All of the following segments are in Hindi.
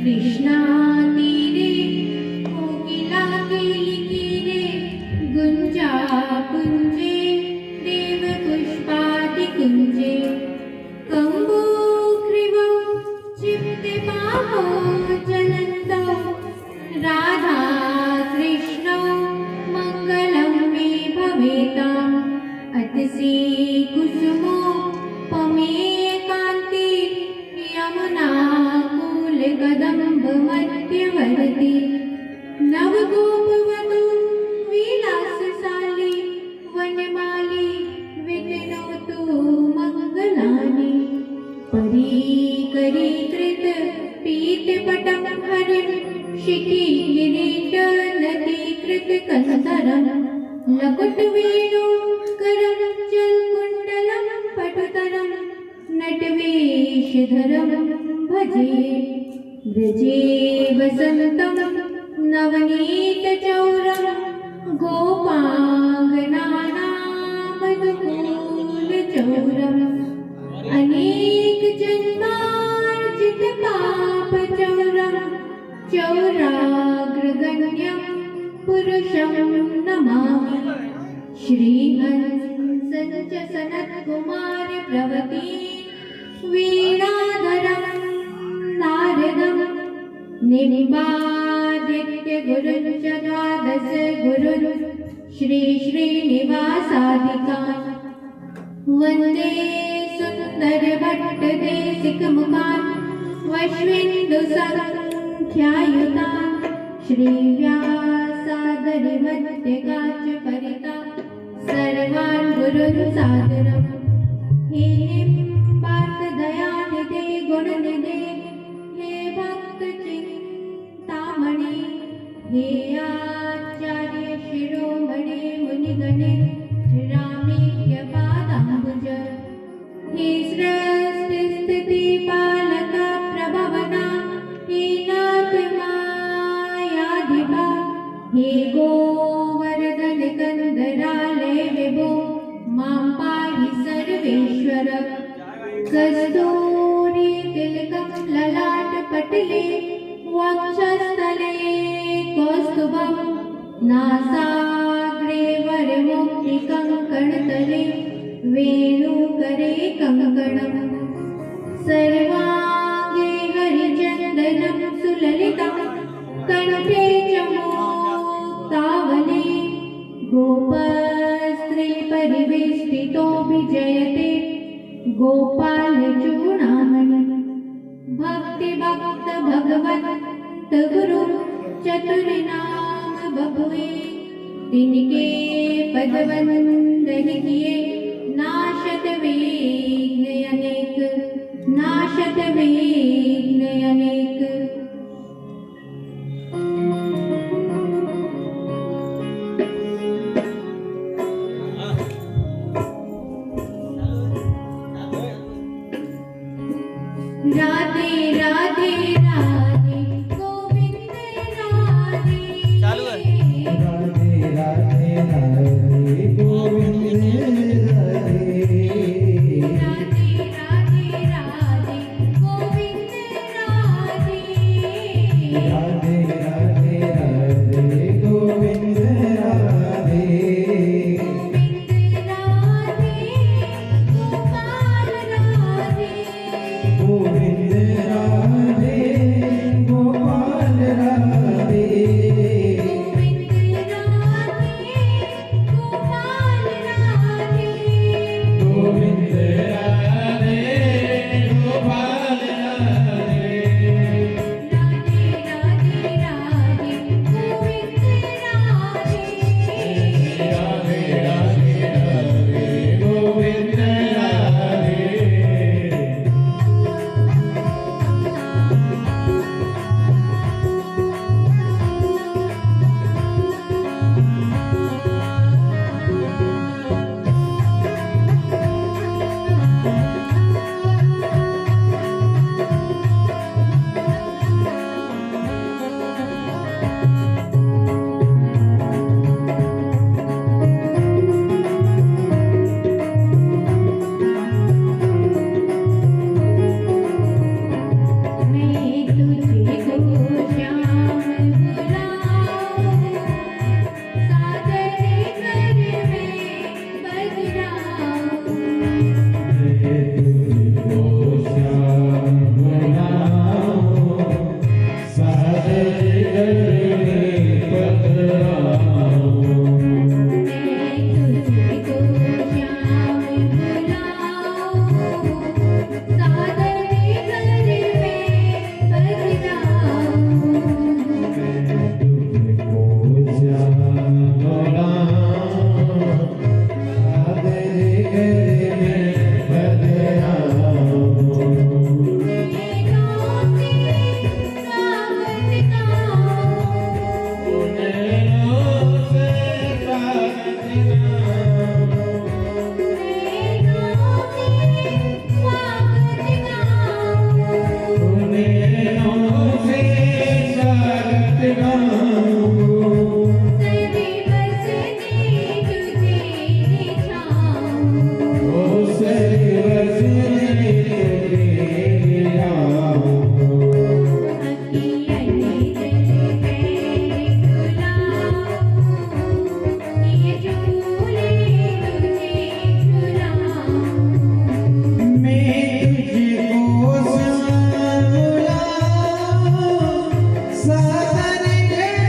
कृष्णा तीरे कोकिला केलिकीरे गुंजा कुंजे देव पुष्पादि कुंजे कम्बुग्रीवौ चित्ते बाहो ज्वलन्तौ राधा कृष्णौ मङ्गलं मे भवेताम् अतसी कुसुमो पमेकान्ति यमुना कूलकदम्ब मध्यवर्ती नवगोपवधू विलासशाली वनमाली वितनोतु मङ्गलानि परीकरीकृत पीतपटं हरिं शिखी किरीटनदीकृत कंदरं लकुटवेणु करं जलकुण्डलं पटुतरं नटवेशधरं भजे व्रजे वसन्तं नवनीतचौरं गोपाङ्गनानामनुकूलचौरम् अनेकजन्मार्जितपापचौरं चौराग्रगण्यं पुरुषं नमामि श्रीहंसं च सनत्कुमारप्रवती वीणाधरं नारदं निबादित्य गुरुं च द्वादश गुरुन् श्री श्रीनिवासादिकान् वन्दे सुन्दरभट्टदेशिकमुखान् वश्विन्दुसङ्ख्यायुतान् श्रीव्यासादरिमध्यगाचपरिता सर्वान् गुरुन् सादरम् हे निम्बार्कदयानिधे गुणनिधे हे भक्तचिन्तामणि हे आचार्य शिरोमणे मुनिगणे रामेक्यपादाम्बुज हे सृष्टिस्थितिपालक प्रभवना हे नाथ मायाधिपा हे गोवर्धन कंदरालय विभो मां पाहि सर्वेश्वर कस्तूरी तिलकं ललाटपटले वक्षस्थले कौस्तुभं नासाग्रे वरमुक्तिकङ्कणतले वेणुकरे कङ्कणं सर्वाङ्गे हरिचन्दनं सुललितं कण्ठे च मुक्तावली गोपस्त्रीपरिवेष्टितो विजयते गोपालचूडामणि भक्तिभक्त भगवन्त गुरु चतुर्नाम बभुए तिनके पदवंदन किए नाशत विघ्न अनेक नाशत विघ्न अनेक। राधे राधे राधे गोविंद राधे चालू है। राधे राधे राधे गोविंद राधे राधे राधे राधे गोविंद राधे राधे राधे राधे गोविंद राधे गोविंद राधे गोपाल राधे गोविंद राधे गोपाल राधे गोविंद राधे गोपाल राधे गोविंद राधे गोपाल राधे राधे राधे राधे गोविंद राधे राधे राधे राधे गोविंद राधे साधन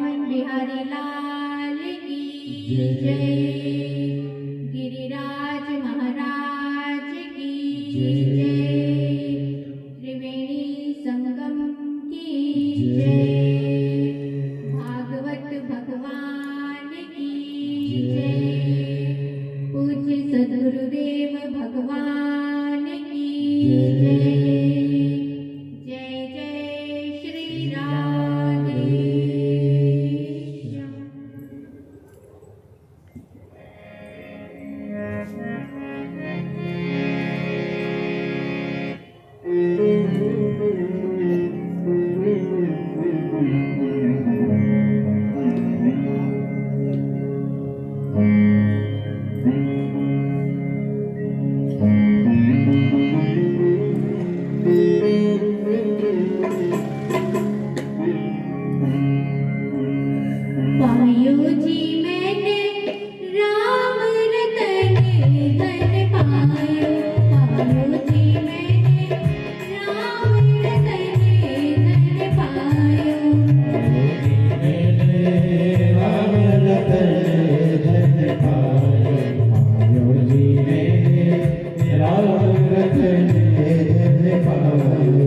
मोहन बिहारी लाल की जय। गिरिराज महाराज की जय। त्रिवेणी संगम की जय। भागवत भगवान की जय। पूज्य सद्गुरुदेव भगवान की जय। जय जय श्री राधे श्याम। पायो जी मैंने राम रतन धन पायो। पायो जी मैंने राम रतन धन पायो। राम रतन धन पायो जी मैंने राम रतन धन पायो।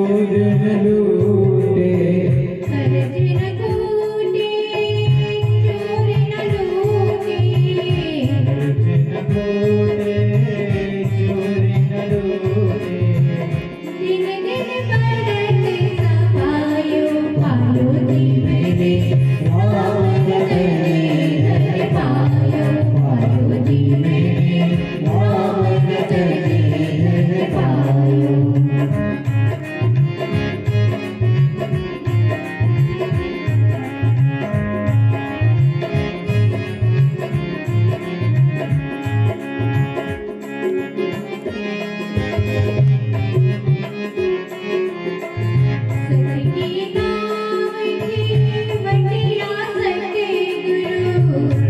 चोर न लूटे अर्जुन कूटे चोर न लूटे अर्जुन कूटे चोर न लूटे दिन दिन बढ़त सभायो पायो जी मैंने राम रतन धन पायो पायो जी मैंने राम रतन धन पायो सतकी नाम की बटिया सके गुरु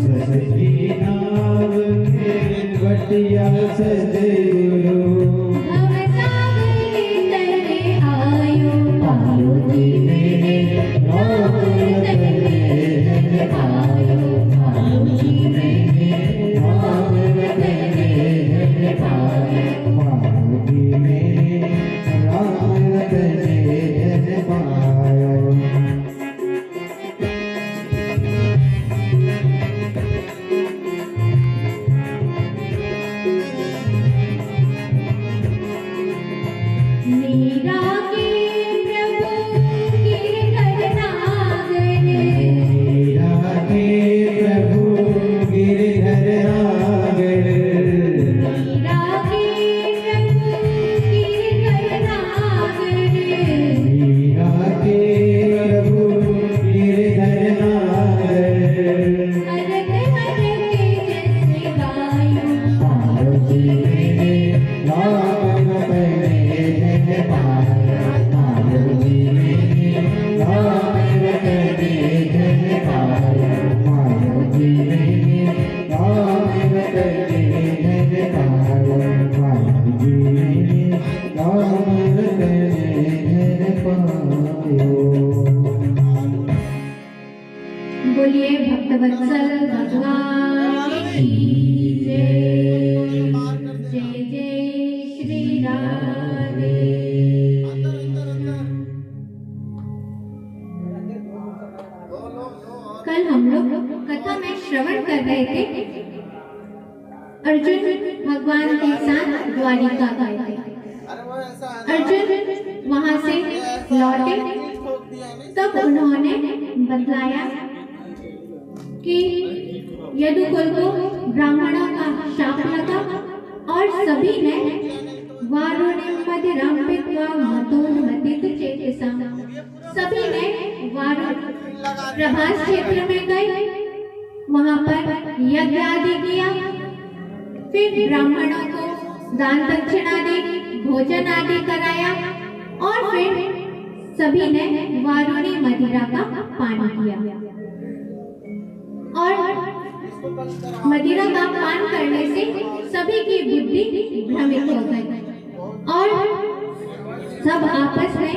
सतकी नाम की बटिया सके गुरु सदगुरु भव सागरे तरे आयो पायो जी मैंने राम रतन धन पायो पायो जी मैंने राम रतन धन पायो पार्वती में राम रतन धन पायो मीरा के प्रभु गिरधर नागर मीरा के प्रभु गिरधर नागर मीरा के प्रभु गिरधर नागर मीरा के प्रभु गिरधर नागर हरक हरक जैसे गायो पार्वती में राम रतन धन पायो पार्वती में राम रतन धन पायो पार्वती में राम रतन धन पायो पार्वती में राम रतन धन पायो बोलिए भक्तवत्सल भगवान की जय जय जय श्री राधे कल हम लोग कथा में श्रवण कर रहे थे अर्जुन भगवान के साथ द्वारिका गए थे अर्जुन वहां से लौटे तब उन्होंने बतलाया कि यदुकुल को ब्राह्मणों का शाप लगा और सभी ने वारुणिं मदिरां पीत्वा मतोन्मत्तित चेतसा सभी ने वारुण प्रभास क्षेत्र में गए वहां पर यज्ञ आदि किया फिर ब्राह्मणों को दान दक्षिणा दी भोजन आदि कराया और फिर सभी ने वारुणी मदिरा का पान किया और मदिरा का पान करने से सभी की बुद्धि भ्रमित हो गई और सब आपस में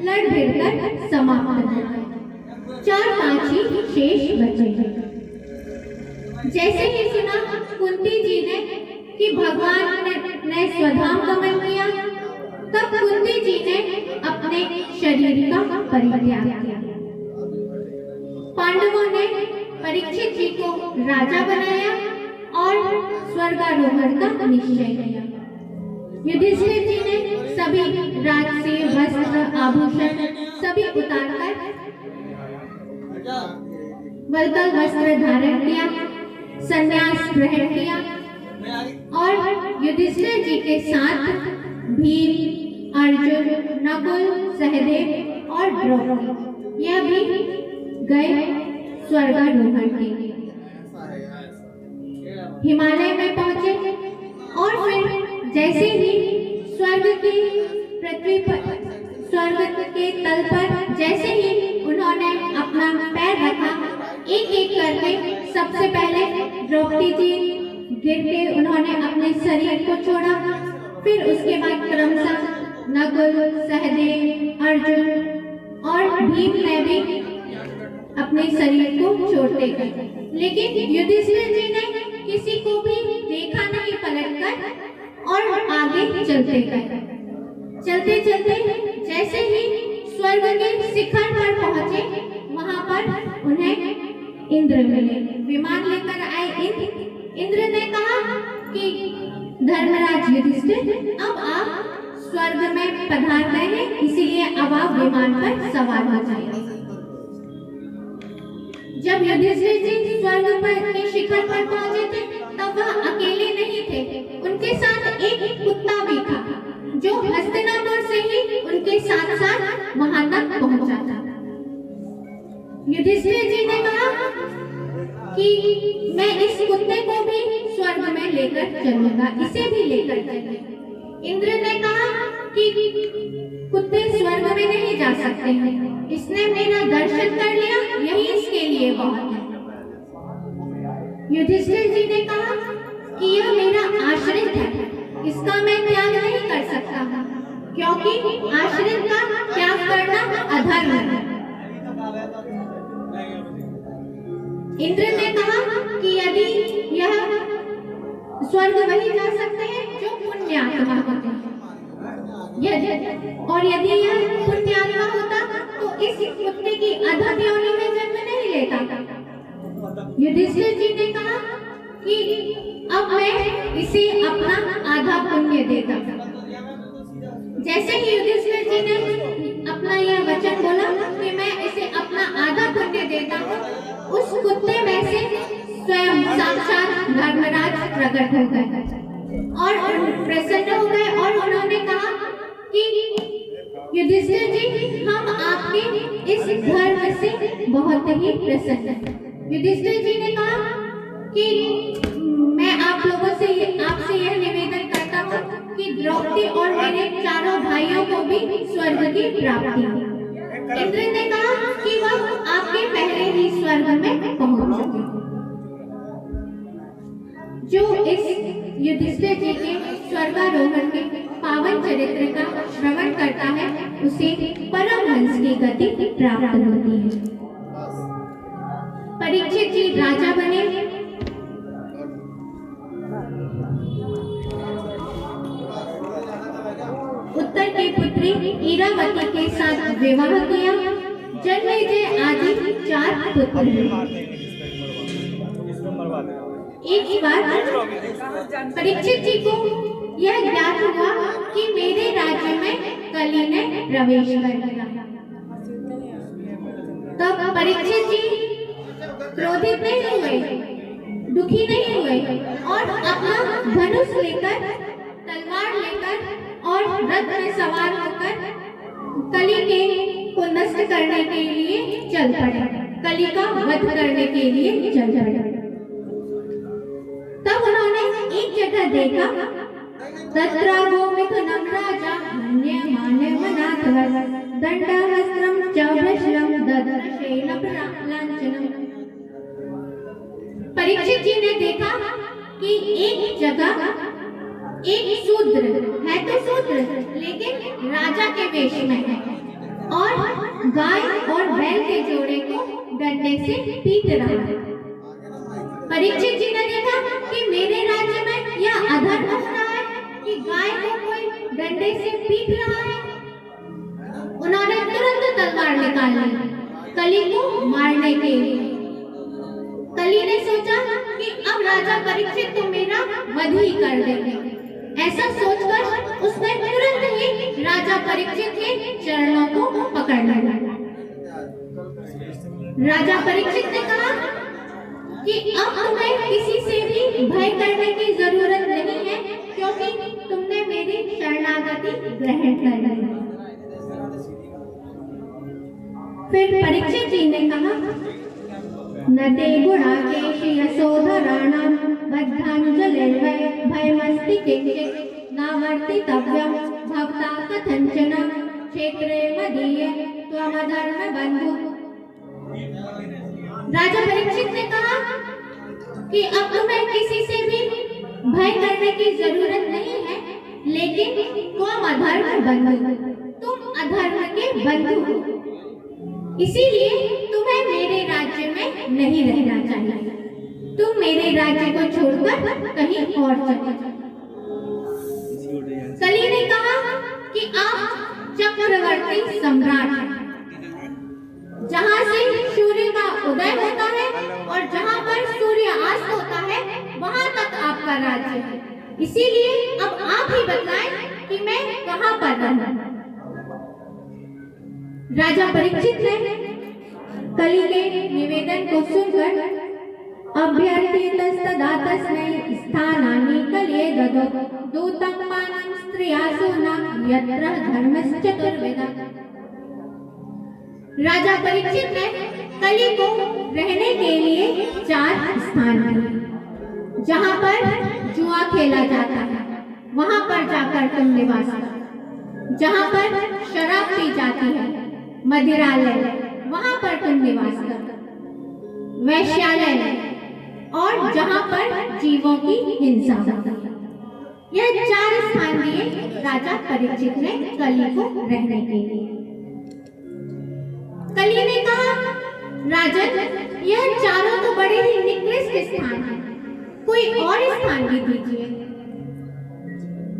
लड़ भिड़ कर समाप्त हो गए 4-5 ही शेष बचे जैसे ही सुना कुंती जी ने कि भगवान ने स्वधाम गमन किया तब कुंती जी ने अपने शरीर का परित्याग किया पांडवों ने परीक्षित जी को राजा बनाया और स्वर्गारोहण का निश्चय किया युधिष्ठिर जी ने सभी राजसी वस्त्र आभूषण सभी उतारकर वल्कल वस्त्र धारण किया संन्यास ग्रहण किया और युधिष्ठिर जी के साथ भीम अर्जुन नकुल सहदेव और द्रौपदी यह भी गए स्वर्गारोहण के लिए हिमालय में पहुंचे और फिर जैसे ही स्वर्ग की पृथ्वी पर स्वर्ग के तल पर जैसे ही उन्होंने अपना पैर रखा एक एक करके सबसे पहले द्रौपदी जी गिर के उन्होंने अपने शरीर को छोड़ा फिर उसके बाद क्रमशः नकुल सहदेव अर्जुन और भीम ने भी अपने शरीर को छोड़ते गए। लेकिन युधिष्ठिर जी ने किसी को भी देखा नहीं पलटकर और आगे चलते गए। चलते चलते जैसे ही स्वर्ग के शिखर पर पहुंचे, वहां पर उन्हें इंद्र मिले। विमान लेकर आए इंद्र ने कहा कि धर्मराज युधिष्ठिर, अब आप स्वर्ग में पधार गए हैं, इसीलिए अब आप विमान पर सवार हो जाइए। जब युधिष्ठिर जी स्वर्ग पर के शिखर पर पहुंचे थे, तब वह अकेले नहीं थे, उनके साथ एक कुत्ता भी था जो हस्तिनापुर से ही उनके साथ साथ वहां तक पहुंचा था। युधिष्ठिर जी ने कहा कि मैं इस कुत्ते को भी स्वर्ग में लेकर चलूंगा, इसे भी लेकर चलूंगा। इंद्र ने कहा कि कुत्ते स्वर्ग में नहीं जा सकते हैं, इसने मेरा दर्शन कर लिया, यही इसके लिए बहुत है। युधिष्ठिर जी ने कहा कि यह मेरा आश्रित है, इसका मैं त्याग नहीं कर सकता, क्योंकि आश्रित का त्याग करना अधर्म है। इंद्र ने कहा कि यदि यह स्वर्ग वही जा सकते हैं जो पुण्यात्मा होते हैं, और यदि यह पुण्यात्मा होता तो इस कुत्ते की अधम योनि में जन्म नहीं लेता। युधिष्ठिर जी ने कहा कि अब मैं इसे अपना आधा पुण्य देता। जैसे ही युधिष्ठिर जी ने अपना यह वचन बोला कि मैं इसे अपना आधा पुण्य देता हूँ, उस कुत्ते में से स्वयं साक्षात धर्मराज प्रकट हो गए और प्रसन्न हो गए और उन्होंने कहा कि युधिष्ठिर जी, हम आपके इस धर्म से बहुत ही प्रसन्न हैं। युधिष्ठिर जी ने कहा कि मैं आप लोगों से आपसे यह निवेदन करता हूँ कि द्रौपदी और मेरे चारों भाइयों को भी स्वर्ग की प्राप्ति हो। इंद्र ने कहा कि वह आपके पहले ही स्वर्ग में पहुंच चुके। जो इस युधिष्ठिर जी के स्वर्गारोहण के पावन चरित्र का श्रवण करता है, उसे परमहंस की गति प्राप्त होती है। परीक्षित जी राजा बने। उत्तर की पुत्री इरावती के साथ विवाह किया। जन्मेजय आदि 4 पुत्र हैं। एक बार परीक्षित जी को यह ज्ञात हुआ कि मेरे राज्य में कली ने प्रवेश कर लिया। तब परीक्षित जी क्रोधित नहीं हुए, दुखी नहीं हुए और अपना धनुष लेकर, तलवार लेकर और रथ में सवार होकर कली के को नष्ट करने के लिए चल पड़े, कली का वध करने के लिए चल पड़े। तब उन्होंने एक जगह देखा, तत्रागो मिथुनं राजा मन्यमाने वनाथवर दंडहस्त्रं च वृषलं ददर्शेन लांछनम्। परीक्षित जी ने देखा कि एक जगह एक शूद्र है, तो शूद्र लेकिन राजा के वेश में है और गाय और बैल के जोड़े को डंडे से पीट रहा है। परीक्षित जी ने देखा कि मेरे राज्य में यह अधर्म हो रहा है कि गाय को कोई डंडे से पीट रहा है। उन्होंने तुरंत तलवार निकाल ली कली को मारने के लिए। कली ने सोचा कि अब राजा परीक्षित तो मेरा वध ही कर देंगे। ऐसा सोचकर उसने तुरंत ही राजा परीक्षित के चरणों को पकड़ लिया। राजा परीक्षित ने कहा कि अब तुम्हें किसी से भी भय करने की जरूरत नहीं है, क्योंकि तुमने मेरी शरणागति ग्रहण कर ली। फिर परीक्षित जी ने कहा, न ते गुणाकेश यशोधराणां बद्धाञ्जलिर्वै भयमस्ति किंचित् नावर्तितव्यं भवता कथंचन क्षेत्रे मदीये त्वमधर्म बंधु। राजा परीक्षित ने कहा कि अब तुम्हें किसी से भी भय करने की जरूरत नहीं है, लेकिन तुम अधर्म बंधु, तुम अधर्म के बंधु हो, इसीलिए तुम्हें मेरे राज्य में नहीं रहना चाहिए। तुम मेरे राज्य को छोड़कर कहीं और चले जाओ। कली ने कहा कि आप चक्रवर्ती सम्राट हैं, जहाँ से सूर्य का उदय होता है और जहाँ पर सूर्य अस्त होता है वहाँ तक आपका राज्य है। इसीलिए अब आप ही बताएं कि मैं कहाँ पर रहूं। राजा परीक्षित ने कली के निवेदन को सुनकर अभ्यर्थितस्तदा तस्मै स्थानानि कलये ददौ दूतं मानं स्त्रियासु न यत्र धर्मश्चतुर्वेदा। राजा परीक्षित ने कली को रहने के लिए 4 स्थान दिए। जहाँ पर जुआ खेला जाता है वहाँ पर जाकर तुम निवास करो। जहाँ पर शराब पी जाती है, मदिरालय, वहाँ पर तुम निवास करो। वैश्यालय और जहाँ पर जीवों की हिंसा होती है। यह 4 स्थान दिए राजा परीक्षित ने कली को रहने के लिए। कली ने कहा, राजन, यह चारों तो बड़े ही निकृष्ट स्थान हैं, कोई और स्थान भी दीजिए।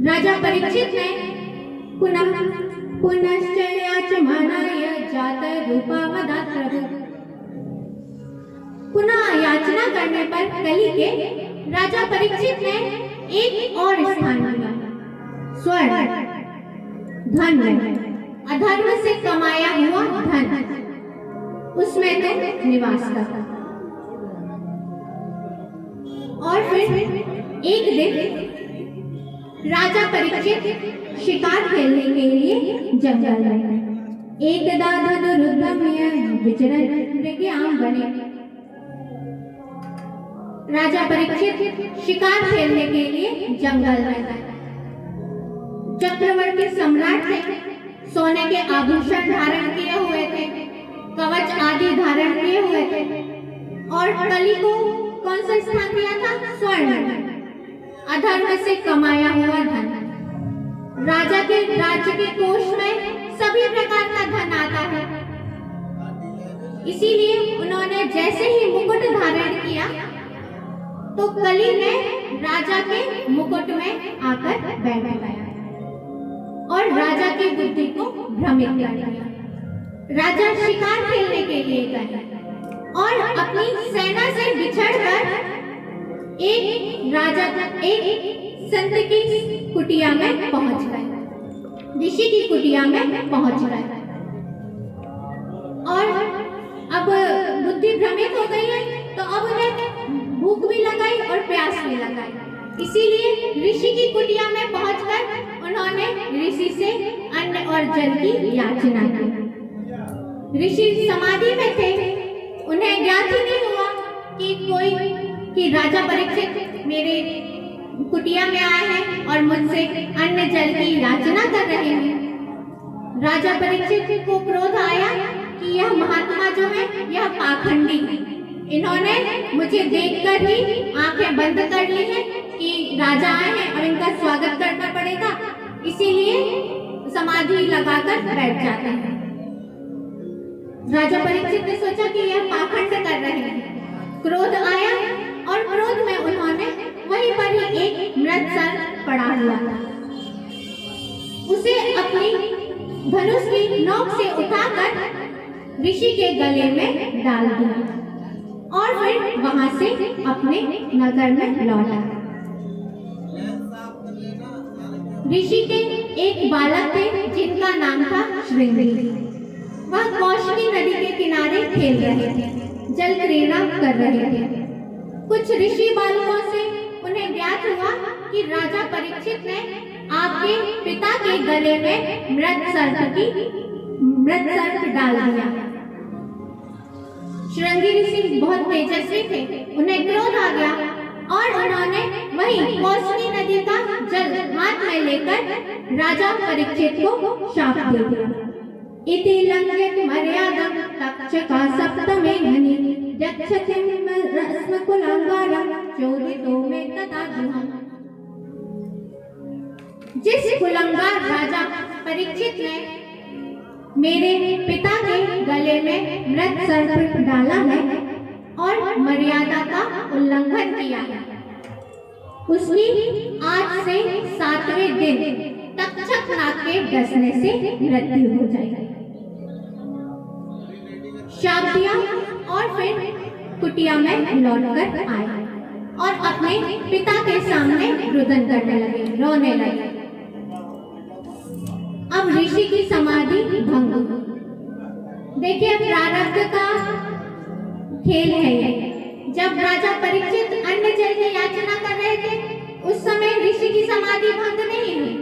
राजा परीक्षित ने पुनश्च याचमानाय जातरूपावदात् प्रभु। पुनः याचना करने पर कली के राजा परीक्षित ने एक और स्थान दिया। स्वर्ण, धन, अधर्म से कमाया हुआ धन, उसमें तुम निवास करो। और फिर एक दिन राजा परीक्षित शिकार खेलने के लिए जंगल में गए। एकदा धनुरुद्धम्य विचरन् मृगयाङ्गणे। राजा परीक्षित शिकार खेलने के लिए जंगल में गए। चक्रवर्ती सम्राट थे, सोने के आभूषण धारण किए हुए थे, कवच आदि धारण किए हुए थे। और कली को कौन सा स्थान दिया था? स्वर्ण, अधर्म से कमाया हुआ धन। राजा के राज्य के कोष में सभी प्रकार का धन आता है। इसीलिए उन्होंने जैसे ही मुकुट धारण किया तो कली ने राजा के मुकुट में आकर बैठ गया और राजा की बुद्धि को भ्रमित कर दिया। राजा शिकार खेलने के लिए गए और अपनी सेना से बिछड़कर एक संत की कुटिया में पहुंच गए, ऋषि की कुटिया में पहुंच गए। और अब बुद्धि भ्रमित हो गई है तो अब उन्हें भूख भी लगाई और प्यास भी लगाई। इसीलिए ऋषि की कुटिया में पहुंचकर उन्होंने ऋषि से अन्न और जल की याचना की। ऋषि समाधि में थे, उन्हें ज्ञात ही नहीं हुआ कि राजा परीक्षित मेरे कुटिया में आए हैं और मुझसे अन्न जल की याचना कर रहे हैं। राजा परीक्षित को क्रोध आया कि यह महात्मा जो है यह पाखंडी है। इन्होंने मुझे देखकर ही आंखें बंद कर ली हैं कि राजा आए हैं और इनका स्वागत करना पड़ेगा, इसीलिए समाधि लगाकर बैठ जाते हैं। राजा परीक्षित ने सोचा कि यह पाखंड कर रहे हैं। क्रोध आया और क्रोध में उन्होंने वहीं पर ही एक मृत सर्प पड़ा हुआ था, उसे अपनी धनुष की नोक से उठाकर ऋषि के गले में डाल दिया और फिर वहां से अपने नगर में लौटा। ऋषि के एक बालक थे जिनका नाम था श्रृंगी। वह कौशिकी नदी के किनारे खेल रहे थे, जल क्रीड़ा कर रहे थे। कुछ ऋषि बालकों से उन्हें ज्ञात हुआ कि राजा परीक्षित ने आपके पिता के गले में मृत सर्प डाल दिया। श्रृंगी ऋषि बहुत तेजस्वी थे, उन्हें क्रोध आ गया और उन्होंने वही कौशिकी नदी का जल हाथ में लेकर राजा परीक्षित को शाप दे दिया। इति लंघयत मर्यादं तक्षका सप्तमे घनी यक्षतिं रस्मकुलांगारं चोदितो मे तथा दुहम्। जिस कुलंगार राजा परीक्षित ने मेरे पिता के गले में मृत सर्प डाला है और मर्यादा का उल्लंघन किया है, उसकी आज से 7वें दिन तक्षक नाग के डसने से मृत्यु हो जाएगी। शाप दिया और फिर कुटिया में लौटकर आए और अपने पिता के सामने रुदन करने लगे, रोने लगे। अब ऋषि की समाधि भंग। देखिए, प्रारब्ध का खेल है ये। जब राजा परीक्षित अन्न जल की याचना कर रहे थे, उस समय ऋषि की समाधि भंग नहीं हुई,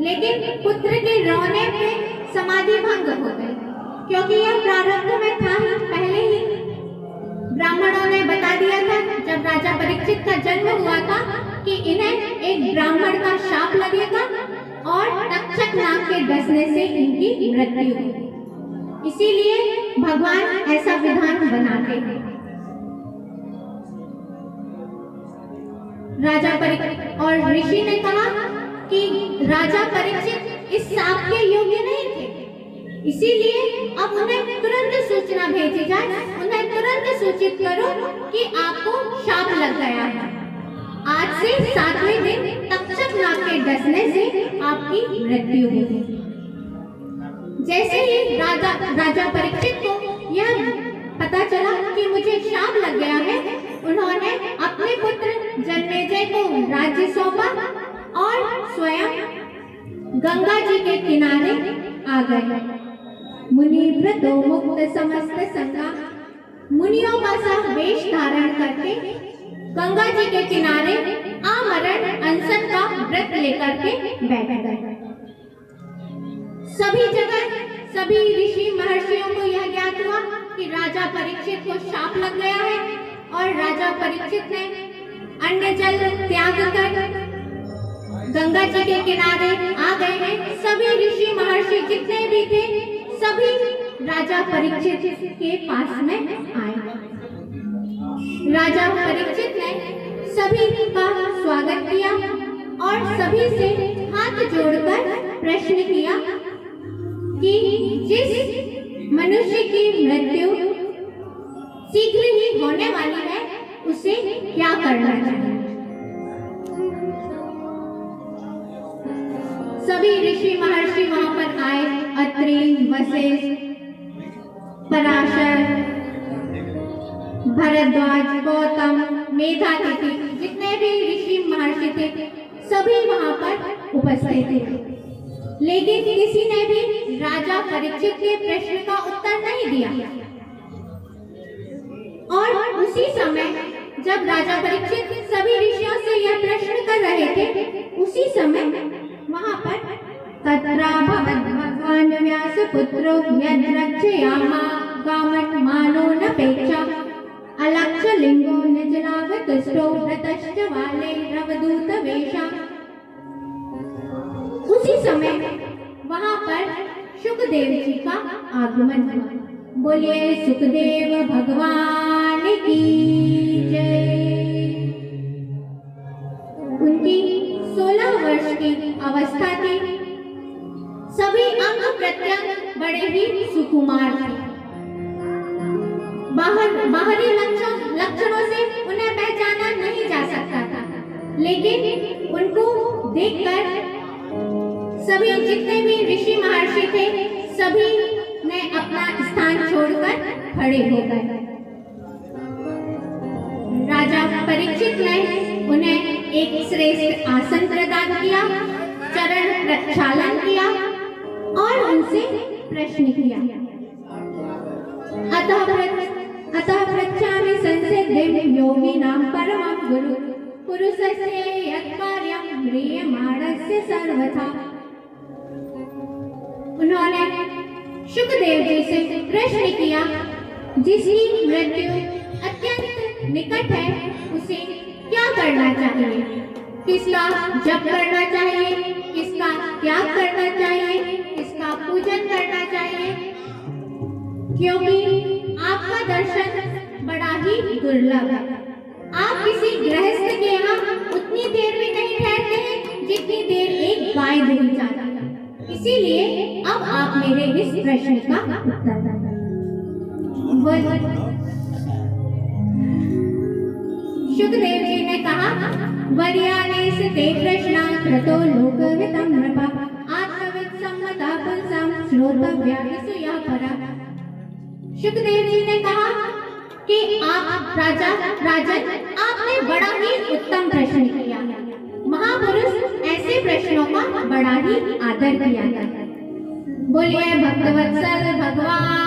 लेकिन पुत्र के रोने पे समाधि भंग हो गई, क्योंकि यह प्रारब्ध में था ही। पहले ही ब्राह्मणों ने बता दिया था, जब राजा परीक्षित का जन्म हुआ था, कि इन्हें एक ब्राह्मण का शाप लगेगा और तक्षक नाग के डसने से इनकी मृत्यु होगी। इसीलिए भगवान ऐसा विधान बनाते हैं। राजा परीक्षित और ऋषि ने कहा कि राजा परीक्षित इस शाप के योग्य नहीं थे, इसीलिए अब उन्हें तुरंत सूचना भेजी जाए, उन्हें तुरंत सूचित करो कि आपको शाप लग गया है। आज से 7वें दिन तक्षक नाग के डसने से आपकी मृत्यु होगी। जैसे ही राजा परीक्षित को यह पता चला कि मुझे शाप लग गया है, उन्होंने अपने पुत्र जन्मेजय को राज्य सौंपा और स्वयं गंगा जी के किनारे आ गए। मुनि व्रतो मुक्त समस्त संगा, मुनियों का सा वेश धारण करके गंगा जी के किनारे आमरण अनशन का व्रत लेकर के बैठ गए। सभी जगह सभी ऋषि महर्षियों को यह ज्ञात हुआ कि राजा परीक्षित को शाप लग गया है और राजा परीक्षित ने अन्न जल त्याग कर गंगा जी के किनारे आ गए हैं। सभी ऋषि महर्षि जितने भी थे, सभी राजा परीक्षित के पास में आए। राजा परीक्षित ने सभी का स्वागत किया और सभी से हाथ जोड़कर प्रश्न किया कि जिस मनुष्य की मृत्यु शीघ्र ही होने वाली है, उसे क्या करना चाहिए। सभी ऋषि महर्षि वहां पर आए। अत्रि, वशिष्ठ, पराशर, भरद्वाज, गौतम, मेधातिथि, जितने भी ऋषि महर्षि थे, सभी वहां पर उपस्थित थे। लेकिन किसी ने भी राजा परीक्षित के प्रश्न का उत्तर नहीं दिया। और उसी समय जब राजा परीक्षित सभी ऋषियों से यह प्रश्न कर रहे थे, उसी समय वहां पर तत्रा भगवान व्यास पुत्रो यद्रक्षयामा गामन मानो न पेक्षा अलक्ष लिंगो निजलाभ तुष्टो व्रतश्च वाले रवदूत वेशा। उसी समय वहां पर सुखदेव जी का आगमन हुआ। बोलिए सुखदेव भगवान की जय। उनकी 16 वर्ष की अवस्था थी। सभी अंग प्रत्यंग बड़े ही सुकुमार थे। बाहरी लक्षणों से उन्हें पहचाना नहीं जा सकता था, लेकिन उनको देखकर सभी जितने भी ऋषि महर्षि थे, सभी ने अपना स्थान छोड़कर खड़े हो गए। राजा परीक्षित ने उन्हें एक श्रेष्ठ आसन प्रदान किया, चरण प्रक्षालन किया और उनसे प्रश्न किया। अतः पृच्छामि संसिद्धिं योगिनां परमं गुरु पुरुषस्य यत्कार्यं म्रियमाणस्य सर्वथा। उन्होंने सुखदेव जी से प्रश्न किया, जिसकी मृत्यु अत्यंत निकट है, उसे क्या करना चाहिए, किसका जप करना चाहिए, किसका त्याग करना चाहिए, किसका पूजन करना चाहिए, क्योंकि आपका दर्शन बड़ा ही दुर्लभ है। आप किसी गृहस्थ के यहाँ उतनी देर भी नहीं ठहरते हैं जितनी देर एक गाय दूध जाती है। इसीलिए अब आप मेरे इस प्रश्न का उत्तर दें। सुखदेव जी ने कहा, वर्यानेस ते कृष्णा क्रतो लोकवितं नृपा आत्मविद सम्मता पुंसां श्रोतव्या विसूया परा। सुखदेव जी ने कहा कि आप राजन आपने बड़ा ही उत्तम प्रश्न किया। महापुरुष ऐसे प्रश्नों का बड़ा ही आदर किया जाता है। बोलिए भक्तवत्सल भगवान